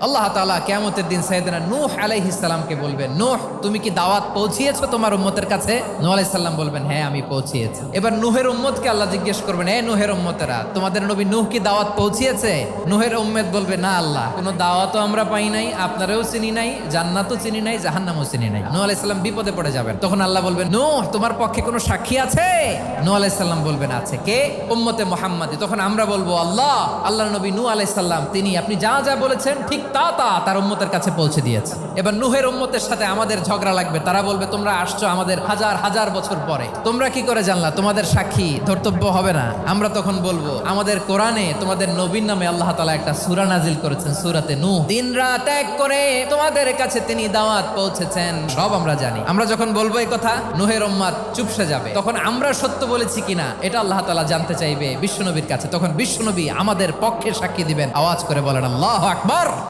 আল্লাহ তাআলা কিয়ামতের দিন সাইয়েদনা নূহ আলাইহিস সালামকে বলবেন, নূহ তুমি কি দাওয়াত পৌঁছিয়েছো তোমার উম্মতের কাছে? নূহ আলাইহিস সালাম বলবেন, হ্যাঁ আমি পৌঁছিয়েছি। এবার নূহের উম্মতকে আল্লাহ জিজ্ঞেস করবেন, হে নূহের উম্মতেরা, তোমাদের নবী নূহ কি দাওয়াত পৌঁছিয়েছে? নূহের উম্মত বলবে, না আল্লাহ, কোনো দাওয়াতও আমরা পাই নাই, আপনারাও চিনি নাই, জান্নাতও চিনি নাই, জাহান্নামও চিনি নাই। নূহ আলাইহিস সালাম বিপদে পড়ে যাবেন। তখন আল্লাহ বলবেন, নূহ তোমার পক্ষে কোনো সাক্ষী আছে? নূহ আলাইহিস সালাম বলবেন, আছে। কে? উম্মতে মুহাম্মাদি। তখন আমরা বলবো, আল্লাহর নবী নূহ আলাইহিস সালাম তিনি আপনি যা যা বলেছেন ঠিক তা তার উম্মতের কাছে পৌঁছে দিয়েছে। এবার নূহের উম্মতের সাথে আমাদের ঝগড়া লাগবে। তারা বলবে, তোমরা আসছো আমাদের হাজার হাজার বছর পরে, তোমরা কি করে জানলা? তোমাদের সাক্ষী ধর্তব্য হবে না? আমরা তখন বলবো, আমাদের কোরআনে তোমাদের নবীর নামে আল্লাহ তাআলা একটা সূরা নাজিল করেছেন, সূরাতে নূহ। দিন রাত এক করে তোমাদের কাছে তিনি দাওয়াত পৌঁছেছেন, সব আমরা জানি। আমরা যখন বলবো এই কথা, নূহের উম্মত চুপসে যাবে। তখন আমরা সত্য বলেছি কিনা এটা আল্লাহ তাআলা জানতে চাইবে বিশ্বনবীর কাছে। তখন বিশ্বনবী আমাদের পক্ষে সাক্ষী দিবেন। আওয়াজ করে বলেন আল্লাহু আকবার।